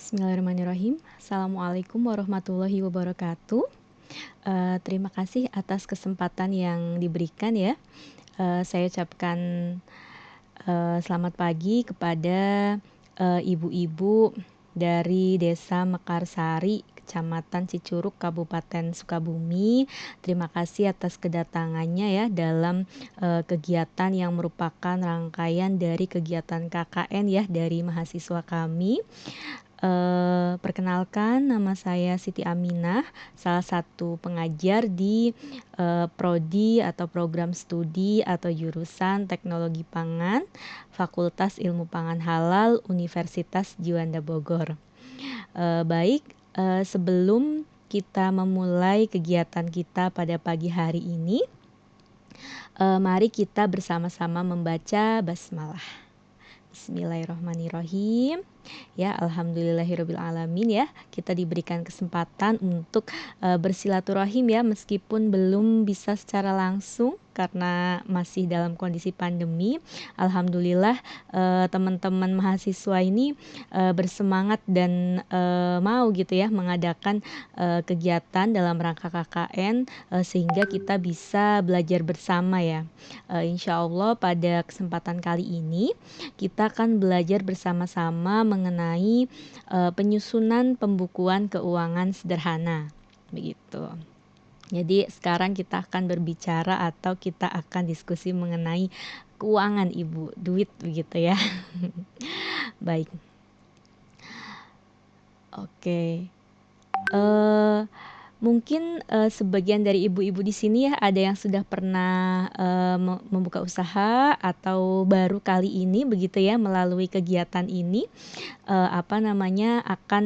Bismillahirrahmanirrahim. Assalamualaikum warahmatullahi wabarakatuh. Terima kasih atas kesempatan yang diberikan ya. Saya ucapkan selamat pagi kepada ibu-ibu dari Desa Mekarsari, Kecamatan Cicurug, Kabupaten Sukabumi. Terima kasih atas kedatangannya ya dalam kegiatan yang merupakan rangkaian dari kegiatan KKN ya dari mahasiswa kami. Perkenalkan, nama saya Siti Aminah, salah satu pengajar di prodi atau program studi atau jurusan Teknologi Pangan, Fakultas Ilmu Pangan Halal, Universitas Juanda Bogor. Baik, sebelum kita memulai kegiatan kita pada pagi hari ini, mari kita bersama-sama membaca basmalah. Bismillahirrahmanirrahim. Ya, alhamdulillahirabbil alamin ya. Kita diberikan kesempatan untuk bersilaturahim ya meskipun belum bisa secara langsung karena masih dalam kondisi pandemi. Alhamdulillah teman-teman mahasiswa ini bersemangat dan mau gitu ya mengadakan kegiatan dalam rangka KKN sehingga kita bisa belajar bersama ya. Insya Allah pada kesempatan kali ini kita akan belajar bersama-sama mengenai penyusunan pembukuan keuangan sederhana, begitu. Jadi sekarang kita akan berbicara atau kita akan diskusi mengenai keuangan ibu, duit begitu ya. Baik. Oke. Mungkin sebagian dari ibu-ibu di sini ya ada yang sudah pernah membuka usaha atau baru kali ini begitu ya melalui kegiatan ini akan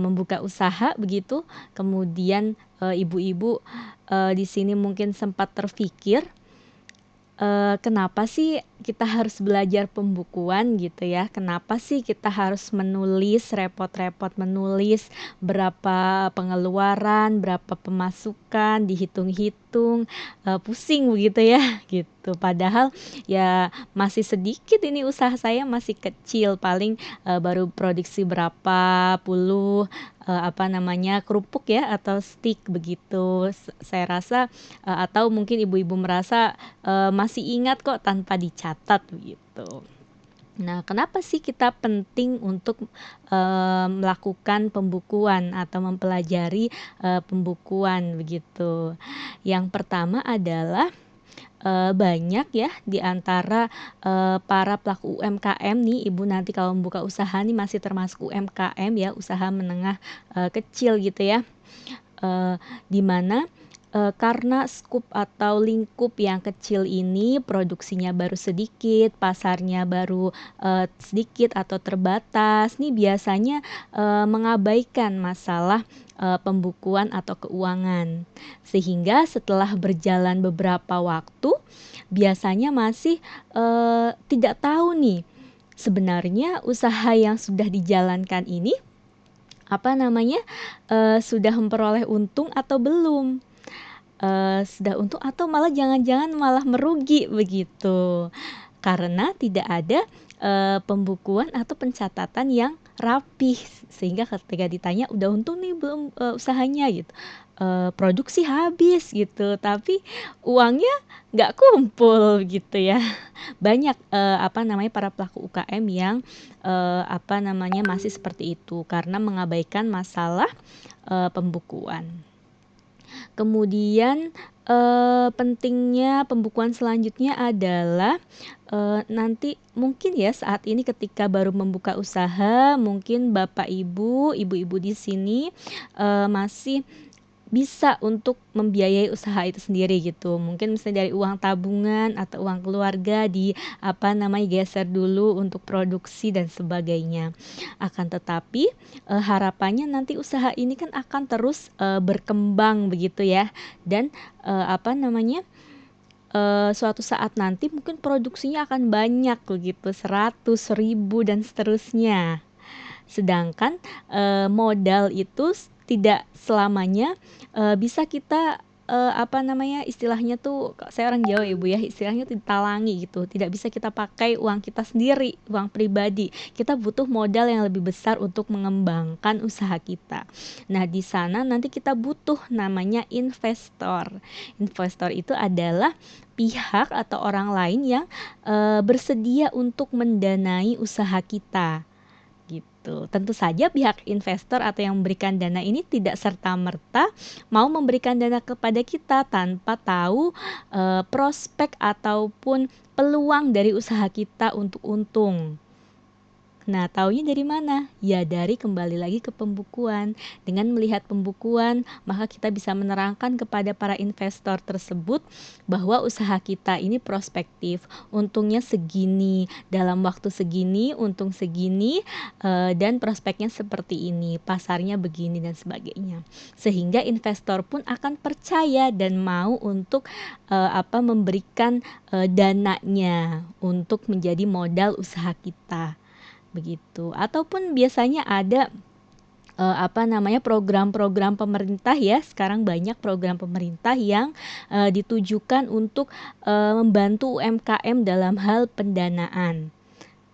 membuka usaha begitu. Kemudian ibu-ibu di sini mungkin sempat terpikir kenapa sih kita harus belajar pembukuan gitu ya? Kenapa sih kita harus menulis, repot-repot menulis berapa pengeluaran, berapa pemasukan, dihitung-hitung, pusing begitu ya, gitu. Padahal ya masih sedikit ini usaha saya masih kecil, paling baru produksi berapa puluh kerupuk ya atau stik begitu. Saya rasa atau mungkin ibu-ibu merasa masih ingat kok tanpa dicatat begitu. Nah, kenapa sih kita penting untuk melakukan pembukuan atau mempelajari pembukuan begitu? Yang pertama adalah banyak ya di antara para pelaku UMKM nih, ibu nanti kalau membuka usaha nih masih termasuk UMKM ya, usaha menengah kecil gitu ya. Di mana karena skup atau lingkup yang kecil ini produksinya baru sedikit, pasarnya baru sedikit atau terbatas, nih biasanya mengabaikan masalah pembukuan atau keuangan. Sehingga setelah berjalan beberapa waktu, biasanya masih tidak tahu nih sebenarnya usaha yang sudah dijalankan ini sudah memperoleh untung atau belum. Sudah untung atau malah jangan-jangan malah merugi begitu. Karena tidak ada pembukuan atau pencatatan yang rapih sehingga ketika ditanya udah untung nih belum usahanya gitu. Produksi habis gitu, tapi uangnya nggak kumpul gitu ya. Banyak para pelaku UKM yang masih seperti itu karena mengabaikan masalah pembukuan. Kemudian pentingnya pembukuan selanjutnya adalah nanti mungkin ya saat ini ketika baru membuka usaha, mungkin Bapak Ibu, ibu-ibu di sini masih bisa untuk membiayai usaha itu sendiri gitu. Mungkin misalnya dari uang tabungan atau uang keluarga geser dulu untuk produksi dan sebagainya. Akan tetapi harapannya nanti usaha ini kan akan terus berkembang begitu ya. Dan suatu saat nanti mungkin produksinya akan banyak begitu, 100, 1000 dan seterusnya. Sedangkan modal itu tidak selamanya bisa kita apa namanya, istilahnya tuh saya orang Jawa ya Bu ya, istilahnya tuh ditalangi gitu, tidak bisa kita pakai uang kita sendiri, uang pribadi. Kita butuh modal yang lebih besar untuk mengembangkan usaha kita. Nah, di sana nanti kita butuh namanya investor. Investor itu adalah pihak atau orang lain yang bersedia untuk mendanai usaha kita gitu. Tentu saja pihak investor atau yang memberikan dana ini tidak serta-merta mau memberikan dana kepada kita tanpa tahu prospek ataupun peluang dari usaha kita untuk untung. Nah, taunya dari mana? Ya, dari kembali lagi ke pembukuan. Dengan melihat pembukuan, maka kita bisa menerangkan kepada para investor tersebut bahwa usaha kita ini prospektif, untungnya segini, dalam waktu segini, untung segini, dan prospeknya seperti ini, pasarnya begini dan sebagainya. Sehingga investor pun akan percaya dan mau untuk memberikan dananya untuk menjadi modal usaha kita. Begitu. Ataupun biasanya ada program-program pemerintah ya. Sekarang banyak program pemerintah yang ditujukan untuk membantu UMKM dalam hal pendanaan.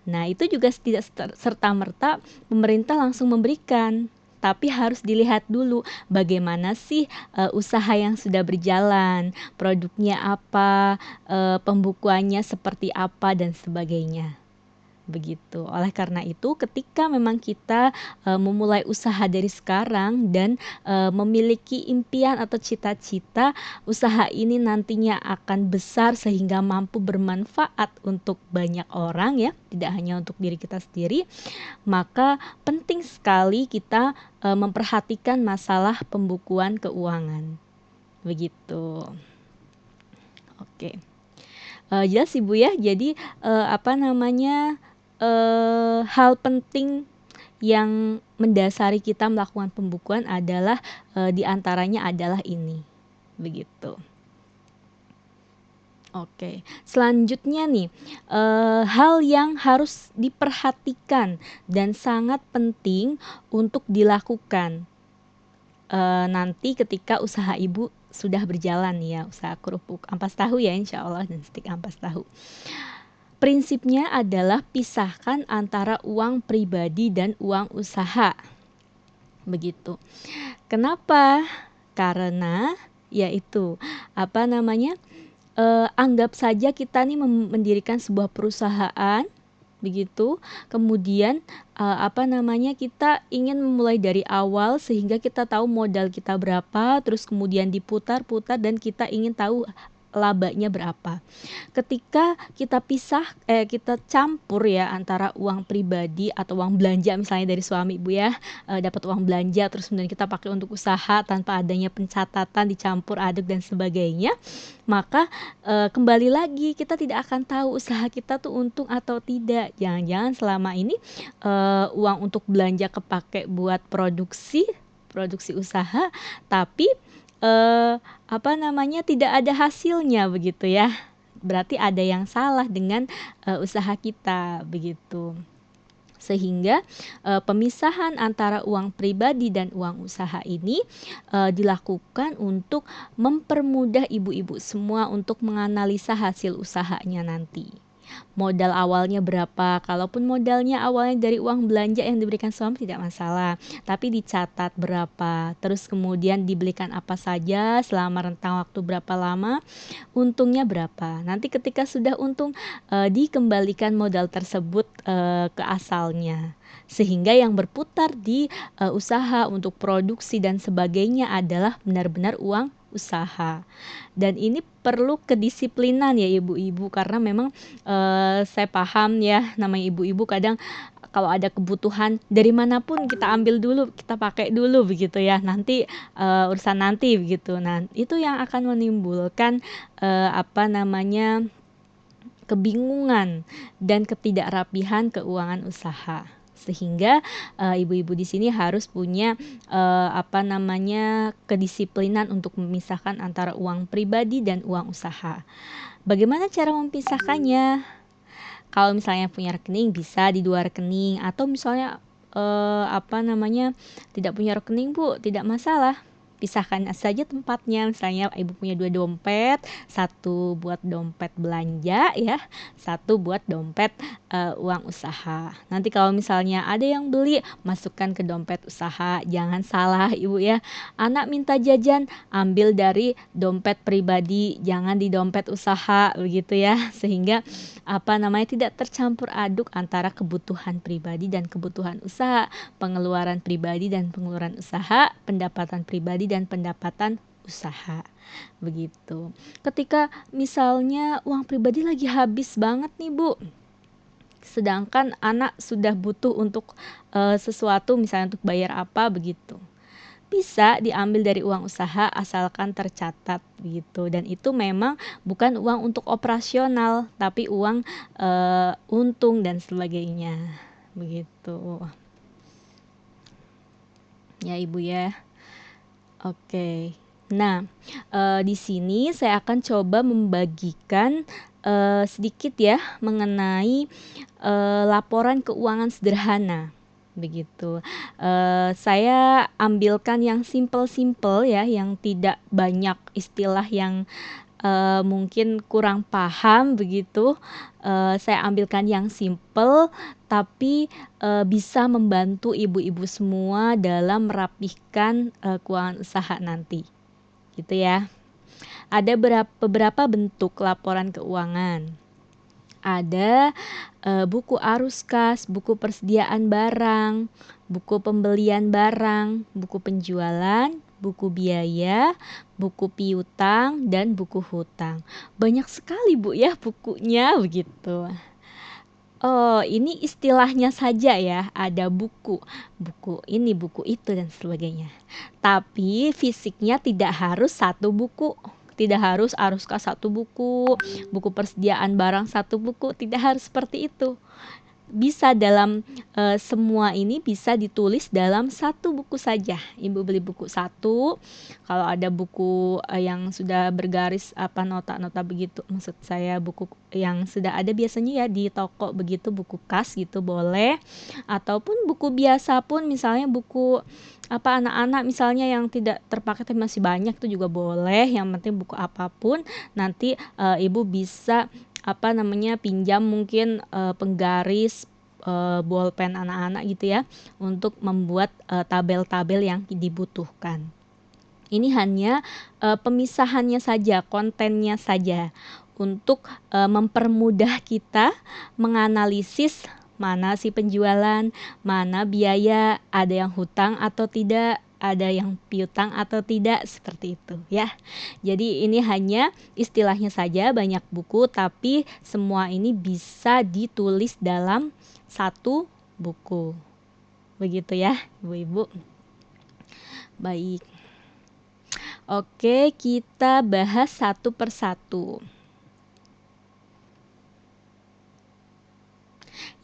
Nah, itu juga tidak serta-merta pemerintah langsung memberikan, tapi harus dilihat dulu bagaimana sih usaha yang sudah berjalan, produknya apa, pembukuannya seperti apa dan sebagainya. Begitu. Oleh karena itu, ketika memang kita memulai usaha dari sekarang dan memiliki impian atau cita-cita usaha ini nantinya akan besar sehingga mampu bermanfaat untuk banyak orang ya, tidak hanya untuk diri kita sendiri, maka penting sekali kita memperhatikan masalah pembukuan keuangan. Begitu. Oke. Jelas Ibu ya. Jadi hal penting yang mendasari kita melakukan pembukuan adalah diantaranya adalah ini, begitu. Oke, selanjutnya nih hal yang harus diperhatikan dan sangat penting untuk dilakukan nanti ketika usaha Ibu sudah berjalan ya, usaha kerupuk ampas tahu ya insya Allah dan stik ampas tahu. Prinsipnya adalah pisahkan antara uang pribadi dan uang usaha. Begitu. Kenapa? Karena yaitu anggap saja kita nih mendirikan sebuah perusahaan begitu. Kemudian kita ingin memulai dari awal sehingga kita tahu modal kita berapa, terus kemudian diputar-putar dan kita ingin tahu labanya berapa. Ketika kita kita campur ya antara uang pribadi atau uang belanja misalnya dari suami Ibu ya, dapat uang belanja terus kemudian kita pakai untuk usaha tanpa adanya pencatatan, dicampur aduk dan sebagainya, maka kembali lagi kita tidak akan tahu usaha kita tuh untung atau tidak. Jangan-jangan selama ini uang untuk belanja kepake buat produksi usaha, tapi tidak ada hasilnya begitu ya. Berarti ada yang salah dengan usaha kita begitu. Sehingga pemisahan antara uang pribadi dan uang usaha ini dilakukan untuk mempermudah ibu-ibu semua untuk menganalisa hasil usahanya nanti. Modal awalnya berapa? Kalaupun modalnya awalnya dari uang belanja yang diberikan suami tidak masalah, tapi dicatat berapa. Terus kemudian dibelikan apa saja selama rentang waktu berapa lama, untungnya berapa. Nanti ketika sudah untung dikembalikan modal tersebut ke asalnya. Sehingga yang berputar di usaha untuk produksi dan sebagainya adalah benar-benar uang usaha. Dan ini perlu kedisiplinan ya ibu-ibu, karena memang saya paham ya namanya ibu-ibu kadang kalau ada kebutuhan dari manapun kita ambil dulu, kita pakai dulu begitu ya, nanti urusan nanti begitu. Nah, itu yang akan menimbulkan kebingungan dan ketidakrapihan keuangan usaha. Sehingga ibu-ibu di sini harus punya kedisiplinan untuk memisahkan antara uang pribadi dan uang usaha. Bagaimana cara memisahkannya? Kalau misalnya punya rekening bisa di 2 rekening, atau misalnya tidak punya rekening Bu, tidak masalah. pisahkan saja tempatnya. Misalnya ibu punya 2 dompet, satu buat dompet belanja ya, satu buat dompet uang usaha. Nanti kalau misalnya ada yang beli, masukkan ke dompet usaha. Jangan salah ibu ya, anak minta jajan, ambil dari dompet pribadi, jangan di dompet usaha begitu ya. Sehingga tidak tercampur aduk antara kebutuhan pribadi dan kebutuhan usaha, pengeluaran pribadi dan pengeluaran usaha, pendapatan pribadi dan pendapatan usaha. Begitu. Ketika misalnya uang pribadi lagi habis banget nih Bu, sedangkan anak sudah butuh untuk sesuatu, misalnya untuk bayar apa begitu, bisa diambil dari uang usaha asalkan tercatat begitu. Dan itu memang bukan uang untuk operasional, tapi uang untung dan sebagainya begitu ya ibu ya. Oke, nah di sini saya akan coba membagikan sedikit ya mengenai laporan keuangan sederhana begitu. Saya ambilkan yang simple-simple ya, yang tidak banyak istilah yang mungkin kurang paham begitu. Saya ambilkan yang simple tapi bisa membantu ibu-ibu semua dalam merapihkan keuangan usaha nanti gitu ya. Ada beberapa bentuk laporan keuangan. Ada buku arus kas, buku persediaan barang, buku pembelian barang, buku penjualan, buku biaya, buku piutang, dan buku hutang. Banyak sekali Bu ya bukunya begitu. Oh, ini istilahnya saja ya, ada buku ini, buku itu, dan sebagainya. Tapi fisiknya tidak harus satu buku. Tidak harus arus kas satu buku persediaan barang satu buku, tidak harus seperti itu. Bisa dalam semua ini bisa ditulis dalam satu buku saja. Ibu beli buku satu, kalau ada buku yang sudah bergaris nota-nota begitu, maksud saya buku yang sudah ada biasanya ya di toko begitu, buku kas gitu boleh, ataupun buku biasa pun, misalnya buku anak-anak misalnya yang tidak terpakai tapi masih banyak, itu juga boleh. Yang penting buku apapun nanti ibu bisa pinjam mungkin penggaris, bolpen anak-anak gitu ya, untuk membuat tabel-tabel yang dibutuhkan. Ini hanya pemisahannya saja, kontennya saja, untuk mempermudah kita menganalisis mana si penjualan, mana biaya, ada yang hutang atau tidak, ada yang piutang atau tidak, seperti itu ya. Jadi ini hanya istilahnya saja, banyak buku tapi semua ini bisa ditulis dalam satu buku. Begitu ya, Ibu-ibu. Baik. Oke, kita bahas satu persatu.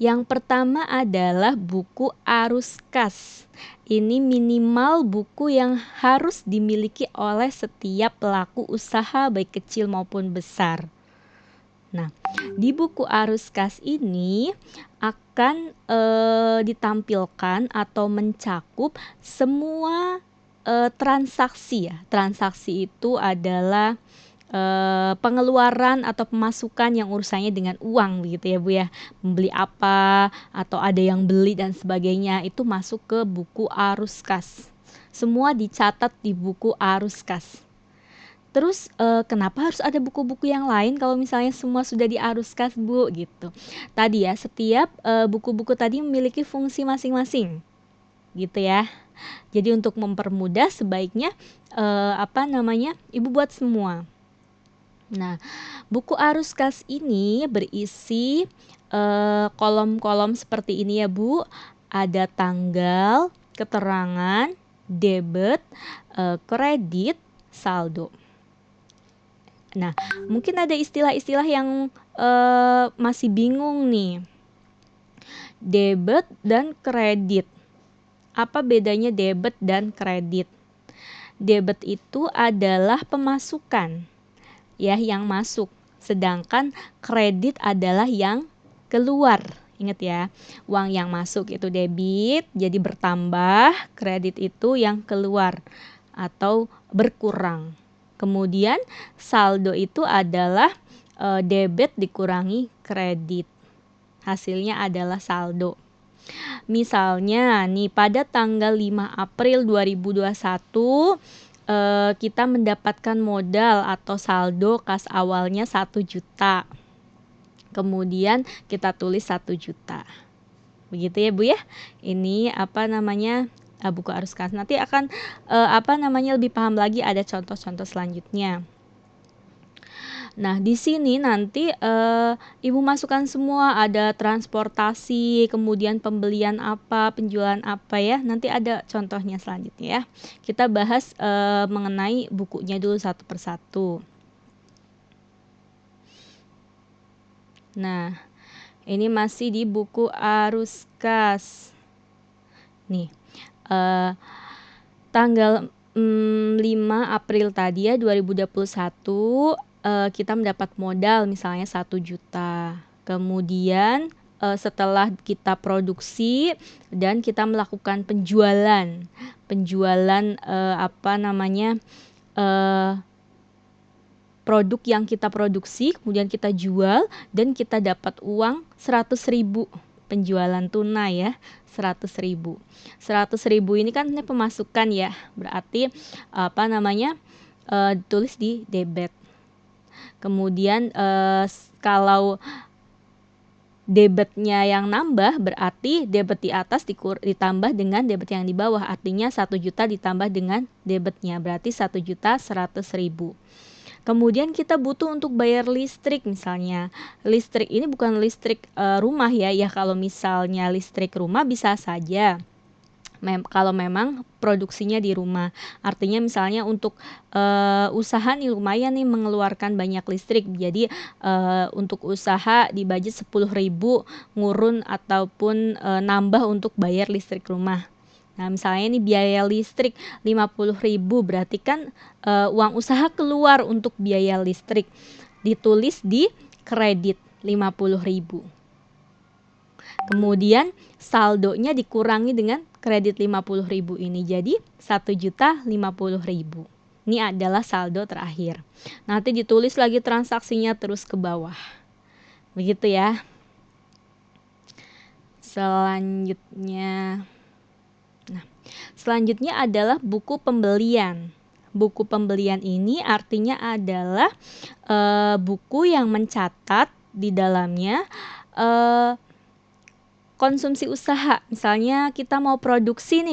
Yang pertama adalah buku arus kas. Ini minimal buku yang harus dimiliki oleh setiap pelaku usaha baik kecil maupun besar. Nah, di buku arus kas ini akan ditampilkan atau mencakup semua transaksi ya. Transaksi itu adalah pengeluaran atau pemasukan yang urusannya dengan uang begitu ya Bu ya. Membeli apa atau ada yang beli dan sebagainya, itu masuk ke buku arus kas. Semua dicatat di buku arus kas. Terus kenapa harus ada buku-buku yang lain kalau misalnya semua sudah di arus kas Bu gitu. Tadi ya, setiap buku-buku tadi memiliki fungsi masing-masing gitu ya. Jadi untuk mempermudah sebaiknya Ibu buat semua. Nah, buku arus kas ini berisi kolom-kolom seperti ini ya Bu. Ada tanggal, keterangan, debit, kredit, saldo. Nah, mungkin ada istilah-istilah yang masih bingung nih. Debit dan kredit. Apa bedanya debit dan kredit? Debit itu adalah pemasukan ya, yang masuk, sedangkan kredit adalah yang keluar. Ingat ya, uang yang masuk itu debit, jadi bertambah, kredit itu yang keluar atau berkurang. Kemudian saldo itu adalah debit dikurangi kredit. Hasilnya adalah saldo. Misalnya nih pada tanggal 5 April 2021 kita mendapatkan modal atau saldo kas awalnya 1 juta. Kemudian kita tulis 1 juta. Begitu ya Bu ya. Ini buku arus kas. Nanti akan lebih paham lagi, ada contoh-contoh selanjutnya. Nah, di sini nanti Ibu masukkan semua, ada transportasi, kemudian pembelian apa, penjualan apa ya. Nanti ada contohnya selanjutnya ya. Kita bahas mengenai bukunya dulu satu persatu. Nah, ini masih di buku arus kas. Nih, tanggal 5 April tadi ya 2021 kita mendapat modal misalnya 1 juta. Kemudian setelah kita produksi dan kita melakukan penjualan produk yang kita produksi, kemudian kita jual dan kita dapat uang 100.000 penjualan tunai ya, 100.000. 100.000 ini kan pemasukan ya, berarti tulis di debit. Kemudian kalau debitnya yang nambah, berarti debit di atas ditambah dengan debit yang di bawah. Artinya 1 juta ditambah dengan debitnya, berarti 1.100.000. Kemudian kita butuh untuk bayar listrik misalnya. Listrik ini bukan listrik rumah ya. Ya kalau misalnya listrik rumah bisa saja. Kalau memang produksinya di rumah. Artinya misalnya untuk usaha nih lumayan nih mengeluarkan banyak listrik. Jadi untuk usaha di budget 10.000 ngurun ataupun nambah untuk bayar listrik rumah. Nah, misalnya ini biaya listrik 50.000, berarti kan uang usaha keluar untuk biaya listrik. Ditulis di kredit 50.000. Kemudian saldonya dikurangi dengan kredit 50.000 ini, jadi 1.050.000. Ini adalah saldo terakhir. Nanti ditulis lagi transaksinya terus ke bawah. Begitu ya. Selanjutnya adalah buku pembelian. Buku pembelian ini artinya adalah buku yang mencatat di dalamnya konsumsi usaha. Misalnya kita mau produksi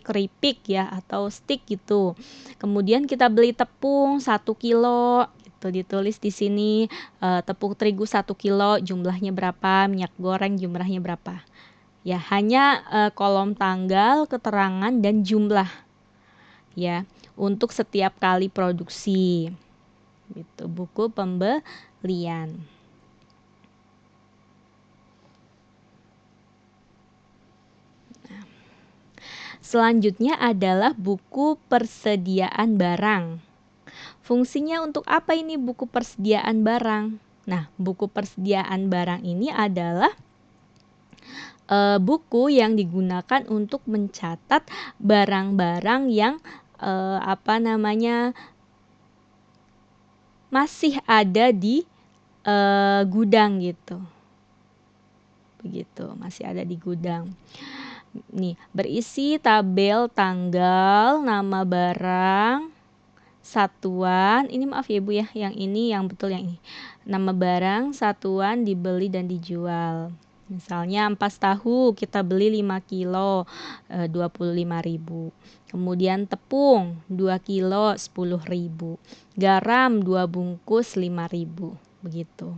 keripik ya atau stik gitu. Kemudian kita beli tepung 1 kilo gitu, ditulis di sini tepung terigu 1 kilo jumlahnya berapa, minyak goreng jumlahnya berapa. Ya, hanya kolom tanggal, keterangan dan jumlah ya untuk setiap kali produksi. Gitu, buku pembelian. Selanjutnya adalah buku persediaan barang. Fungsinya untuk apa ini buku persediaan barang? Nah, buku persediaan barang ini adalah buku yang digunakan untuk mencatat barang-barang yang masih ada di gudang gitu. Begitu, masih ada di gudang. Nih, berisi tabel tanggal, nama barang, satuan. Ini maaf ya Bu ya, yang ini yang betul yang ini. Nama barang, satuan, dibeli dan dijual. Misalnya ampas tahu kita beli 5 kilo 25.000. Kemudian tepung 2 kilo 10.000. Garam 2 bungkus 5.000. Begitu.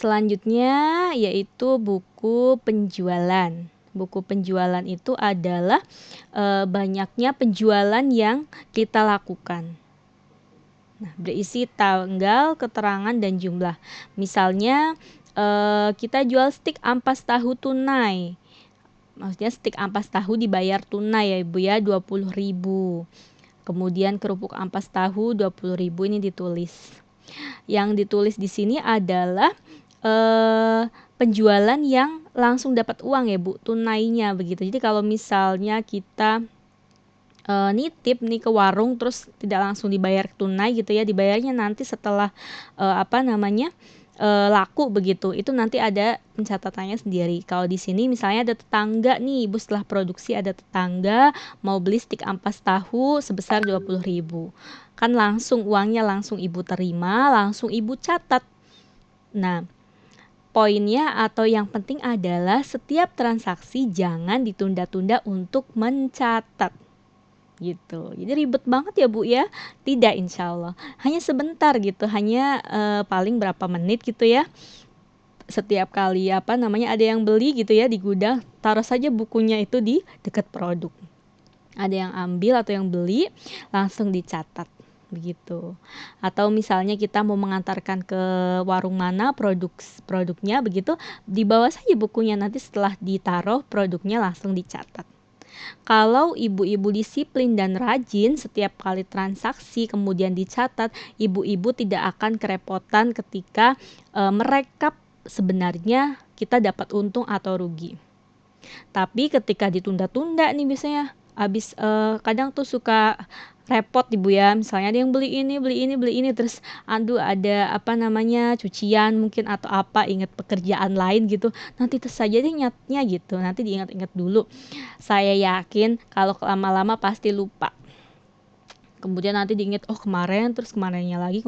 Selanjutnya yaitu buku penjualan. Buku penjualan itu adalah banyaknya penjualan yang kita lakukan. Nah, berisi tanggal, keterangan, dan jumlah. Misalnya kita jual stik ampas tahu tunai. Maksudnya stik ampas tahu dibayar tunai ya Ibu ya, 20.000. Kemudian kerupuk ampas tahu 20.000 ini ditulis. Yang ditulis di sini adalah penjualan yang langsung dapat uang ya Bu, tunainya begitu. Jadi kalau misalnya kita nitip nih ke warung terus tidak langsung dibayar tunai gitu ya, dibayarnya nanti setelah laku begitu. Itu nanti ada pencatatannya sendiri. Kalau di sini misalnya ada tetangga nih, Ibu setelah produksi ada tetangga mau beli stik ampas tahu sebesar 20.000. Kan langsung uangnya langsung Ibu terima, langsung Ibu catat. Nah, poinnya atau yang penting adalah setiap transaksi jangan ditunda-tunda untuk mencatat gitu. Jadi ribet banget ya Bu ya? Tidak, insya Allah. Hanya sebentar gitu, hanya paling berapa menit gitu ya. Setiap kali ada yang beli gitu ya di gudang, taruh saja bukunya itu di dekat produk. Ada yang ambil atau yang beli, langsung dicatat begitu. Atau misalnya kita mau mengantarkan ke warung mana produknya begitu, dibawa saja bukunya, nanti setelah ditaruh produknya langsung dicatat. Kalau ibu-ibu disiplin dan rajin, setiap kali transaksi kemudian dicatat, ibu-ibu tidak akan kerepotan ketika merekap sebenarnya kita dapat untung atau rugi. Tapi ketika ditunda-tunda nih biasanya, kadang tuh suka repot Ibu ya, misalnya ada yang beli ini, terus aduh ada cucian mungkin atau ingat pekerjaan lain gitu, nanti terus saja deh ingatnya gitu, nanti diingat-ingat dulu. Saya yakin kalau lama-lama pasti lupa. Kemudian nanti diingat, oh kemarin, terus kemarinnya lagi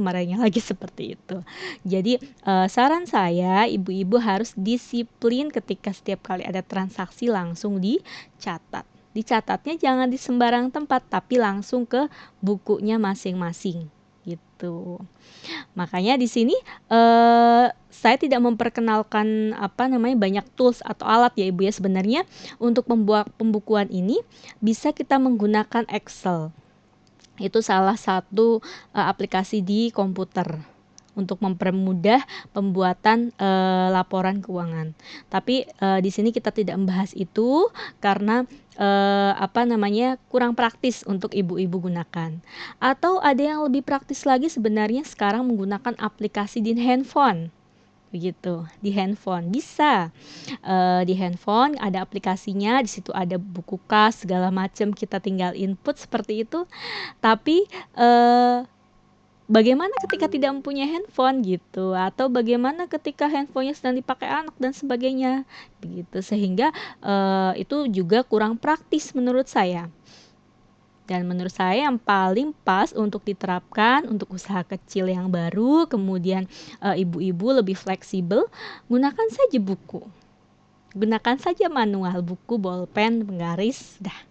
seperti itu. Jadi saran saya, ibu-ibu harus disiplin ketika setiap kali ada transaksi langsung dicatat. Dicatatnya jangan di sembarang tempat, tapi langsung ke bukunya masing-masing gitu. Makanya di sini saya tidak memperkenalkan banyak tools atau alat ya Ibu ya. Sebenarnya untuk membuat pembukuan ini bisa kita menggunakan Excel. Itu salah satu aplikasi di komputer untuk mempermudah pembuatan laporan keuangan. Tapi di sini kita tidak membahas itu karena kurang praktis untuk ibu-ibu gunakan. Atau ada yang lebih praktis lagi sebenarnya sekarang menggunakan aplikasi di handphone. Begitu, di handphone bisa. Di handphone ada aplikasinya, di situ ada buku kas segala macam, kita tinggal input seperti itu. Tapi bagaimana ketika tidak mempunyai handphone gitu, atau bagaimana ketika handphonenya sedang dipakai anak dan sebagainya begitu, sehingga itu juga kurang praktis menurut saya. Dan menurut saya yang paling pas untuk diterapkan untuk usaha kecil yang baru, kemudian ibu-ibu lebih fleksibel, gunakan saja buku. Gunakan saja manual, buku, bolpen, penggaris, dah.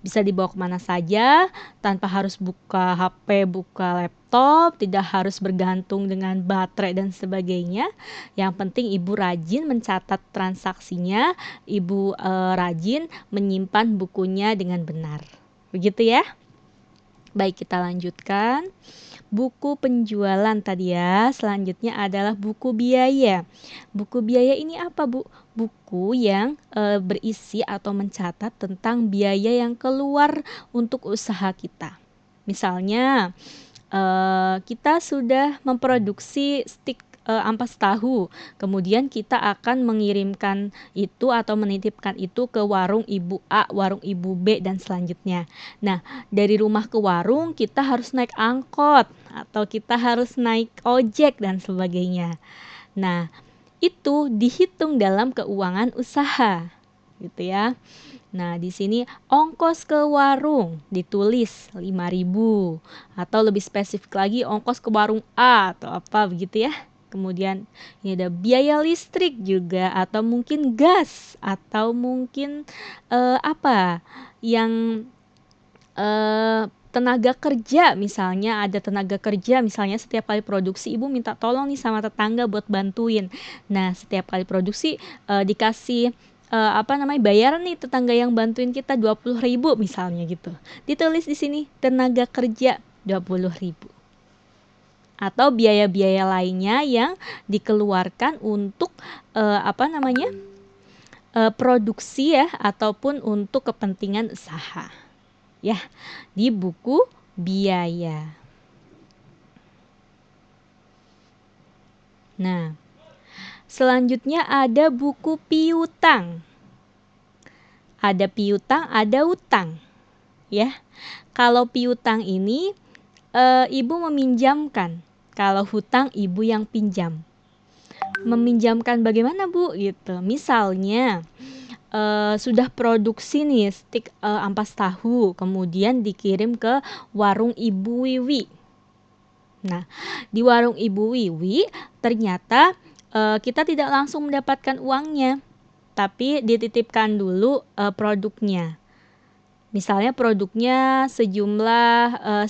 Bisa dibawa kemana saja tanpa harus buka HP, buka laptop, tidak harus bergantung dengan baterai dan sebagainya. Yang penting ibu rajin mencatat transaksinya, ibu rajin menyimpan bukunya dengan benar. Begitu ya. Baik, kita lanjutkan. Buku penjualan tadi ya. Selanjutnya adalah buku biaya. Buku biaya ini apa, Bu? Buku yang berisi atau mencatat tentang biaya yang keluar untuk usaha kita. Misalnya, kita sudah memproduksi stik ampas tahu, kemudian kita akan mengirimkan itu atau menitipkan itu ke warung Ibu A, warung Ibu B, dan selanjutnya. Nah, dari rumah ke warung kita harus naik angkot atau kita harus naik ojek dan sebagainya. Nah, itu dihitung dalam keuangan usaha, gitu ya. Nah, di sini ongkos ke warung ditulis 5.000, atau lebih spesifik lagi ongkos ke warung A atau apa begitu ya. Kemudian ini ada biaya listrik juga, atau mungkin gas, atau mungkin yang tenaga kerja, misalnya ada tenaga kerja, misalnya setiap kali produksi ibu minta tolong nih sama tetangga buat bantuin. Nah, setiap kali produksi dikasih bayaran nih tetangga yang bantuin kita 20.000 misalnya gitu. Ditulis di sini tenaga kerja 20.000. Atau biaya-biaya lainnya yang dikeluarkan untuk produksi ya, ataupun untuk kepentingan usaha. Ya, di buku biaya. Nah, Selanjutnya ada buku piutang. Ada piutang, ada utang. Ya. Kalau piutang ini ibu meminjamkan. Kalau hutang ibu yang pinjam. Meminjamkan bagaimana, Bu? Gitu. Misalnya sudah produksi nih stik ampas tahu, kemudian dikirim ke warung Ibu Wiwi. Nah, di warung Ibu Wiwi ternyata kita tidak langsung mendapatkan uangnya, tapi dititipkan dulu produknya. Misalnya produknya sejumlah 10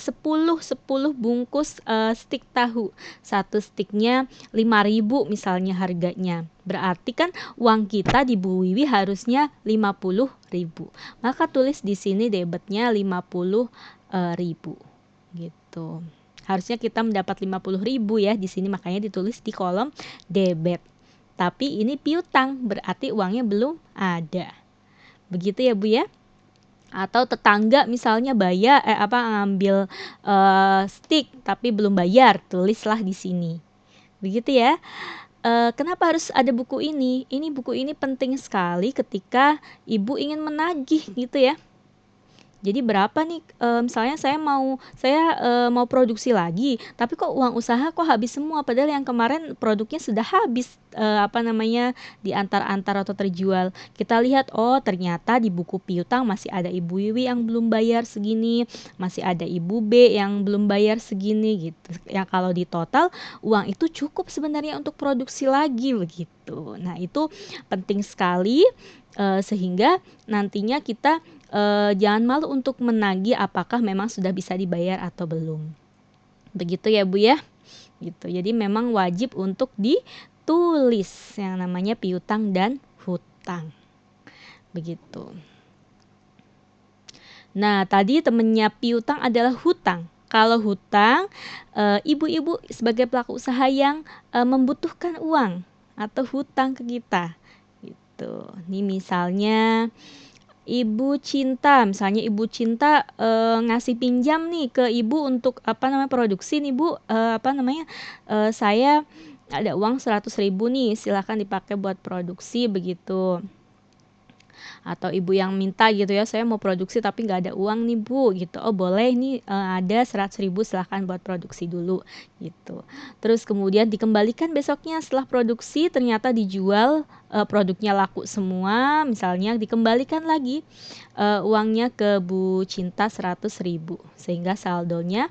bungkus stik tahu. Satu stiknya 5.000 misalnya harganya. Berarti kan uang kita di Bu Wiwi harusnya 50.000. Maka tulis di sini debitnya 50.000 gitu. Harusnya kita mendapat 50.000 ya di sini, makanya ditulis di kolom debit. Tapi ini piutang, berarti uangnya belum ada. Begitu ya Bu ya. Atau tetangga misalnya bayar ngambil stik tapi belum bayar, tulislah di sini. Begitu ya. Kenapa harus ada buku ini? Buku ini penting sekali ketika ibu ingin menagih gitu ya. Jadi berapa nih, misalnya saya mau produksi lagi, tapi kok uang usaha kok habis semua, padahal yang kemarin produknya sudah habis, diantar-antar atau terjual. Kita lihat, oh ternyata di buku piutang masih ada Ibu Wiwi yang belum bayar segini, masih ada Ibu B yang belum bayar segini gitu. Yang kalau di total uang itu cukup sebenarnya untuk produksi lagi begitu. Nah itu penting sekali, sehingga nantinya kita jangan malu untuk menagih apakah memang sudah bisa dibayar atau belum. Begitu ya Bu ya. Gitu. Jadi memang wajib untuk ditulis yang namanya piutang dan hutang. Begitu. Nah, tadi temennya piutang adalah hutang. Kalau hutang, ibu-ibu sebagai pelaku usaha yang membutuhkan uang atau hutang ke kita. Gitu. Ini misalnya Ibu Cinta, misalnya Ibu Cinta ngasih pinjam nih ke Ibu untuk produksi nih Bu, saya ada uang 100.000 nih, silakan dipakai buat produksi begitu. Atau ibu yang minta gitu ya, saya mau produksi tapi nggak ada uang nih Bu gitu, oh boleh nih ada 100.000 silahkan buat produksi dulu gitu. Terus kemudian dikembalikan besoknya setelah produksi ternyata dijual, produknya laku semua, misalnya dikembalikan lagi uangnya ke Bu Cinta 100.000 sehingga saldonya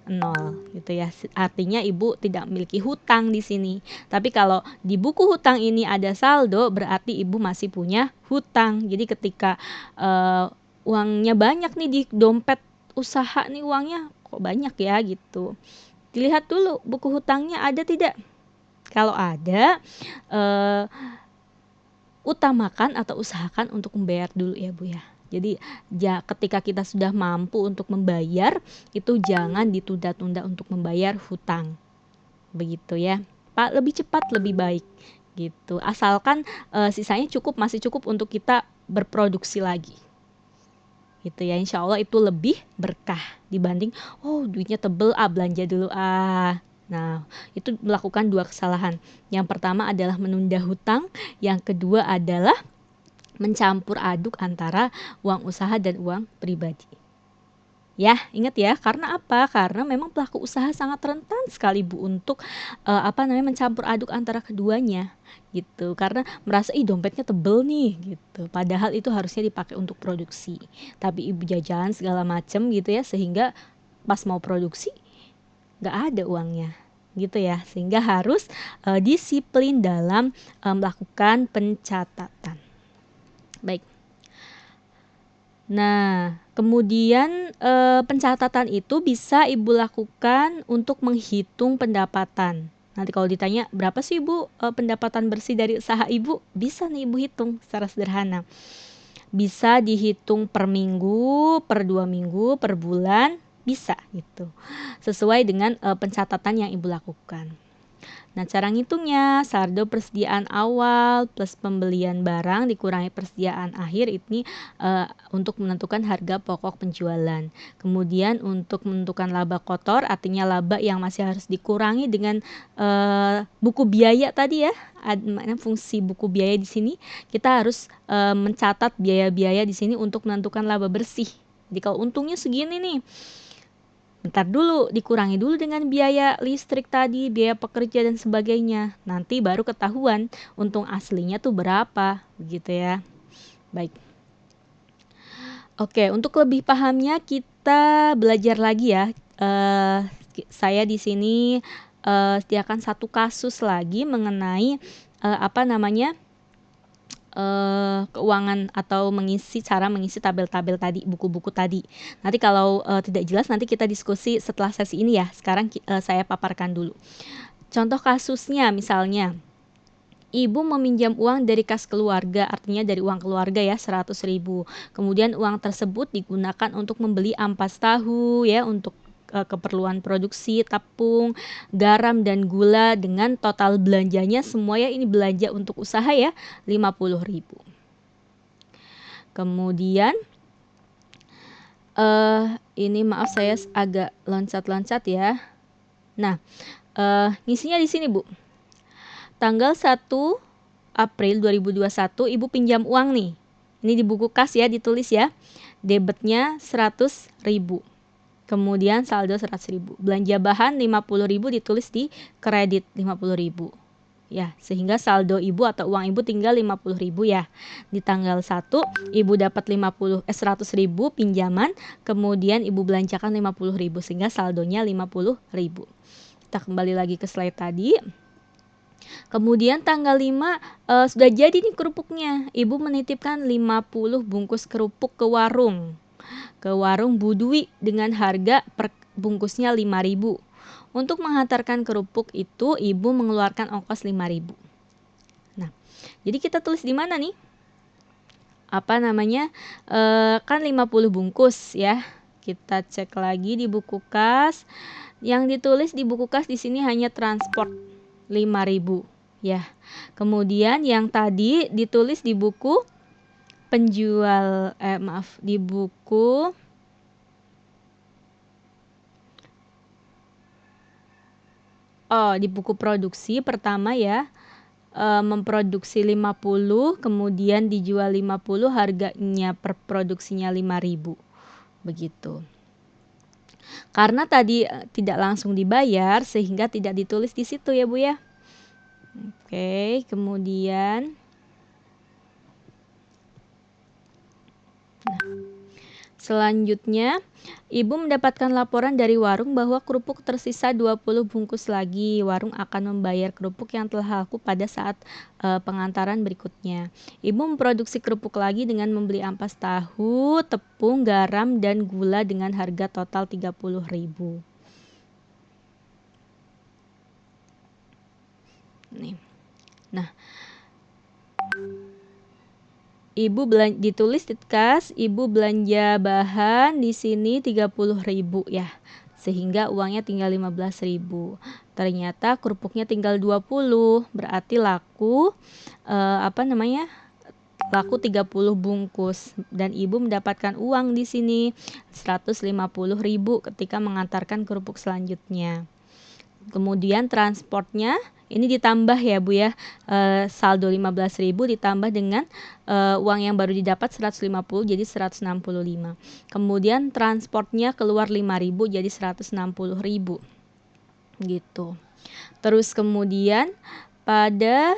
0 gitu ya. Artinya ibu tidak memiliki hutang di sini. Tapi kalau di buku hutang ini ada saldo, berarti ibu masih punya hutang. Jadi ketika uangnya banyak nih di dompet usaha nih, uangnya kok banyak ya gitu. Dilihat dulu buku hutangnya ada tidak. Kalau ada, utamakan atau usahakan untuk membayar dulu ya Bu ya. Jadi ketika kita sudah mampu untuk membayar, itu jangan ditunda-tunda untuk membayar hutang. Begitu ya. Pak, lebih cepat lebih baik gitu. Asalkan sisanya masih cukup untuk kita berproduksi lagi. Gitu ya. Insya Allah itu lebih berkah dibanding duitnya tebel belanja dulu Nah, itu melakukan 2 kesalahan. Yang pertama adalah menunda hutang, yang kedua adalah mencampur aduk antara uang usaha dan uang pribadi. Ya, ingat ya, karena apa? Karena memang pelaku usaha sangat rentan sekali Bu untuk mencampur aduk antara keduanya gitu. Karena merasa dompetnya tebel nih gitu. Padahal itu harusnya dipakai untuk produksi. Tapi ibu jajan segala macam gitu ya, sehingga pas mau produksi nggak ada uangnya gitu ya, sehingga harus disiplin dalam melakukan pencatatan. Baik. Nah, kemudian pencatatan itu bisa ibu lakukan untuk menghitung pendapatan. Nanti kalau ditanya berapa sih Bu pendapatan bersih dari usaha ibu, bisa nih ibu hitung secara sederhana. Bisa dihitung per minggu, per 2 minggu, per bulan, bisa gitu. Sesuai dengan pencatatan yang ibu lakukan. Nah, cara ngitungnya, saldo persediaan awal plus pembelian barang dikurangi persediaan akhir ini untuk menentukan harga pokok penjualan. Kemudian untuk menentukan laba kotor, artinya laba yang masih harus dikurangi dengan buku biaya tadi ya. Fungsi buku biaya di sini kita harus mencatat biaya-biaya di sini untuk menentukan laba bersih. Jadi kalau untungnya segini nih, bentar dulu, dikurangi dulu dengan biaya listrik tadi, biaya pekerja dan sebagainya. Nanti baru ketahuan untung aslinya tuh berapa, begitu ya. Baik. Oke, untuk lebih pahamnya kita belajar lagi ya. Saya di sini sediakan satu kasus lagi mengenai keuangan atau cara mengisi tabel-tabel tadi, buku-buku tadi. Nanti kalau tidak jelas nanti kita diskusi setelah sesi ini ya. Sekarang saya paparkan dulu. Contoh kasusnya misalnya, ibu meminjam uang dari kas keluarga, artinya dari uang keluarga ya, 100.000. Kemudian uang tersebut digunakan untuk membeli ampas tahu ya, untuk keperluan produksi, tepung, garam dan gula, dengan total belanjanya semua ya, ini belanja untuk usaha ya, 50.000. Kemudian ini maaf saya agak loncat-loncat ya. Nah, ngisinya di sini Bu. Tanggal 1 April 2021 Ibu pinjam uang nih. Ini di buku kas ya, ditulis ya. Debitnya 100.000. Kemudian saldo 100.000. Belanja bahan 50.000 ditulis di kredit 50.000. Ya, sehingga saldo ibu atau uang ibu tinggal 50.000 ya. Di tanggal 1 ibu dapat 100.000 pinjaman, kemudian ibu belanjakan 50.000 sehingga saldonya 50.000. Kita kembali lagi ke slide tadi. Kemudian tanggal 5 sudah jadi nih kerupuknya. Ibu menitipkan 50 bungkus kerupuk ke warung Bu Dwi dengan harga per bungkusnya 5.000. Untuk menghantarkan kerupuk itu ibu mengeluarkan ongkos 5.000. Nah, jadi kita tulis di mana nih? Kan 50 bungkus ya. Kita cek lagi di buku kas. Yang ditulis di buku kas di sini hanya transport 5.000 ya. Kemudian yang tadi ditulis di buku di buku di buku produksi pertama ya, memproduksi 50, kemudian dijual 50, harganya per produksinya 5.000. Begitu. Karena tadi tidak langsung dibayar sehingga tidak ditulis di situ ya Bu ya. Oke, kemudian selanjutnya, ibu mendapatkan laporan dari warung bahwa kerupuk tersisa 20 bungkus lagi. Warung akan membayar kerupuk yang telah laku pada saat pengantaran berikutnya. Ibu memproduksi kerupuk lagi dengan membeli ampas tahu, tepung, garam, dan gula dengan harga total 30.000. Nih. Nah, ditulis di kas, ibu belanja bahan di sini 30.000 ya. Sehingga uangnya tinggal 15.000. Ternyata kerupuknya tinggal 20, berarti laku laku 30 bungkus dan ibu mendapatkan uang di sini 150.000 ketika mengantarkan kerupuk selanjutnya. Kemudian transportnya ini ditambah ya Bu ya, saldo 15.000 ditambah dengan uang yang baru didapat 150 jadi 165. Kemudian transportnya keluar 5.000 jadi 160.000. Gitu. Terus kemudian pada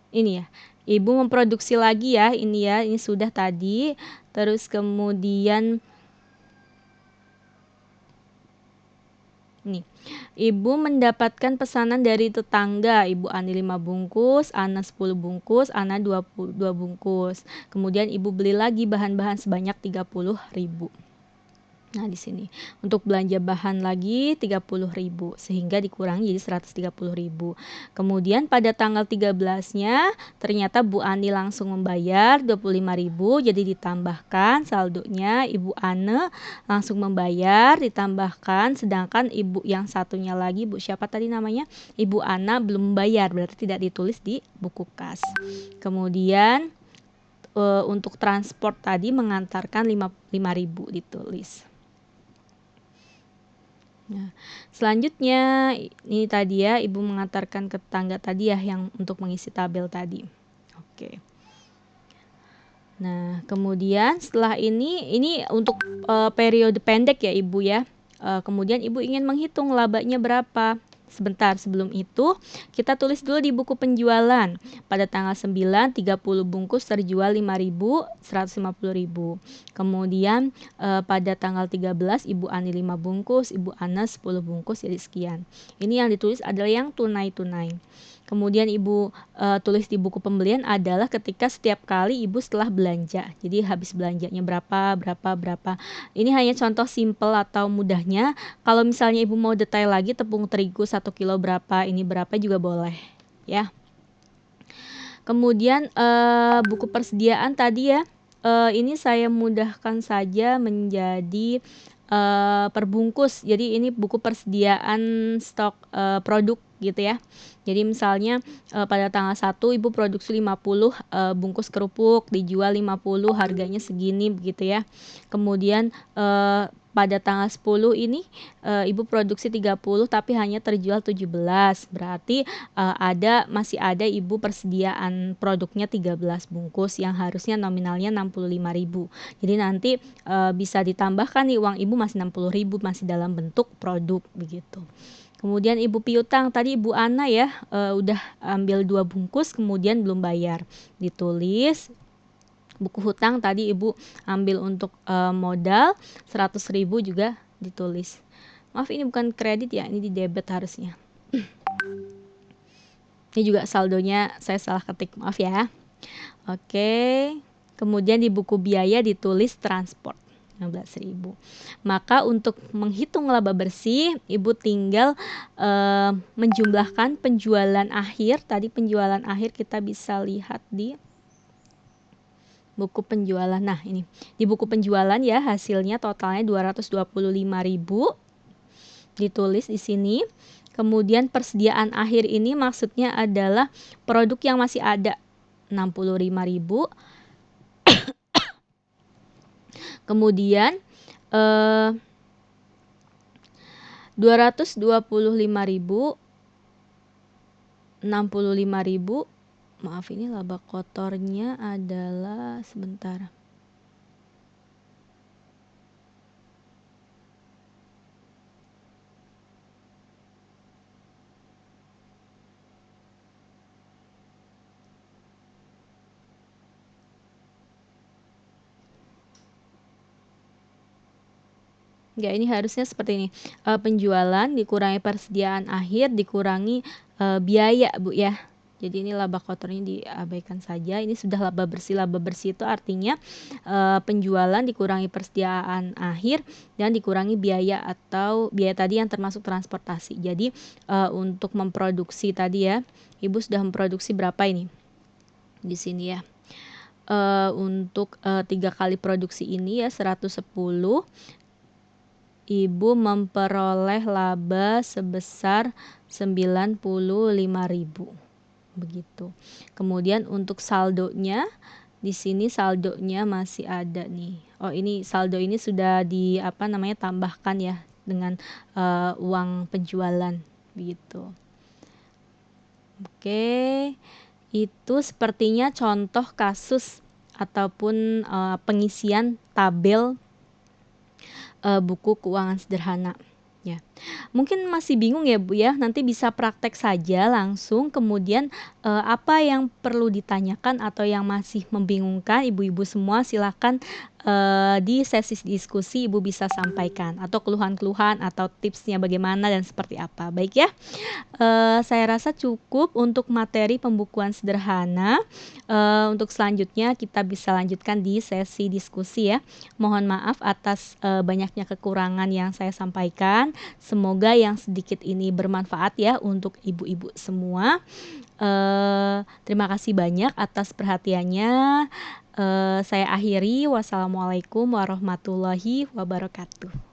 ini ya, ibu memproduksi lagi ya, ini sudah tadi. Terus kemudian nih, ibu mendapatkan pesanan dari tetangga, Ibu Ani 5 bungkus, Ana 10 bungkus, Ana 22 bungkus. Kemudian ibu beli lagi bahan-bahan sebanyak 30.000. Nah, di sini untuk belanja bahan lagi 30.000 sehingga dikurangi jadi 130.000. Kemudian pada tanggal 13-nya ternyata Bu Ani langsung membayar 25.000, jadi ditambahkan saldonya Ibu Ane langsung membayar ditambahkan, sedangkan ibu yang satunya lagi, Bu siapa tadi namanya? Ibu Ana belum membayar, berarti tidak ditulis di buku kas. Kemudian untuk transport tadi mengantarkan 5.000 ditulis. Nah, selanjutnya ini tadi ya, Ibu mengantarkan ke tetangga tadi ya yang untuk mengisi tabel tadi. Oke. Nah, kemudian setelah ini untuk periode pendek ya Ibu ya. Kemudian Ibu ingin menghitung labanya berapa. Sebentar, sebelum itu kita tulis dulu di buku penjualan. Pada tanggal 9, 30 bungkus terjual 5.000, 150.000. Kemudian pada tanggal 13 Ibu Ani 5 bungkus, Ibu Ana 10 bungkus, jadi sekian. Ini yang ditulis adalah yang tunai-tunai. Kemudian Ibu tulis di buku pembelian adalah ketika setiap kali Ibu setelah belanja. Jadi habis belanjanya berapa. Ini hanya contoh simple atau mudahnya. Kalau misalnya Ibu mau detail lagi, tepung terigu 1 kilo berapa, ini berapa juga boleh ya. Kemudian buku persediaan tadi ya, ini saya mudahkan saja menjadi perbungkus. Jadi ini buku persediaan stok produk gitu ya. Jadi misalnya pada tanggal 1 Ibu produksi 50 bungkus kerupuk, dijual 50, harganya segini begitu ya. Kemudian pada tanggal 10 ini Ibu produksi 30 tapi hanya terjual 17. Berarti masih ada Ibu persediaan produknya 13 bungkus yang harusnya nominalnya 65.000. Jadi nanti bisa ditambahkan nih, uang Ibu masih 60.000, masih dalam bentuk produk begitu. Kemudian Ibu piutang tadi Ibu Ana ya udah ambil 2 bungkus kemudian belum bayar. Ditulis buku hutang tadi Ibu ambil untuk modal 100.000 juga ditulis. Maaf ini bukan kredit ya, ini di debit harusnya. Ini juga saldonya saya salah ketik, maaf ya. Oke. Kemudian di buku biaya ditulis transport 15.000. Maka untuk menghitung laba bersih, Ibu tinggal menjumlahkan penjualan akhir. Tadi penjualan akhir kita bisa lihat di buku penjualan. Nah, ini di buku penjualan ya, hasilnya totalnya 225.000. Ditulis di sini. Kemudian persediaan akhir ini maksudnya adalah produk yang masih ada 65.000. Kemudian 225.000, 65.000. Maaf ini laba kotornya adalah sebentar. Ya, ini harusnya seperti ini. Penjualan dikurangi persediaan akhir dikurangi biaya, Bu ya. Jadi ini laba kotornya diabaikan saja. Ini sudah laba bersih. Laba bersih itu artinya penjualan dikurangi persediaan akhir dan dikurangi biaya atau biaya tadi yang termasuk transportasi. Jadi untuk memproduksi tadi ya, Ibu sudah memproduksi berapa ini? Di sini ya. Untuk 3 kali produksi ini ya 110. Ibu memperoleh laba sebesar 95.000. Begitu. Kemudian untuk saldonya di sini saldonya masih ada nih. Oh, ini saldo ini sudah tambahkan ya dengan uang penjualan begitu. Oke. Itu sepertinya contoh kasus ataupun pengisian tabel buku keuangan sederhana ya. Mungkin masih bingung ya Bu ya, nanti bisa praktek saja langsung kemudian apa yang perlu ditanyakan atau yang masih membingungkan ibu-ibu semua silakan, di sesi diskusi Ibu bisa sampaikan atau keluhan-keluhan atau tipsnya bagaimana dan seperti apa. Baik ya, saya rasa cukup untuk materi pembukuan sederhana, untuk selanjutnya kita bisa lanjutkan di sesi diskusi ya. Mohon maaf atas, banyaknya kekurangan yang saya sampaikan, semoga yang sedikit ini bermanfaat ya untuk ibu-ibu semua. Terima kasih banyak atas perhatiannya, saya akhiri, wassalamualaikum warahmatullahi wabarakatuh.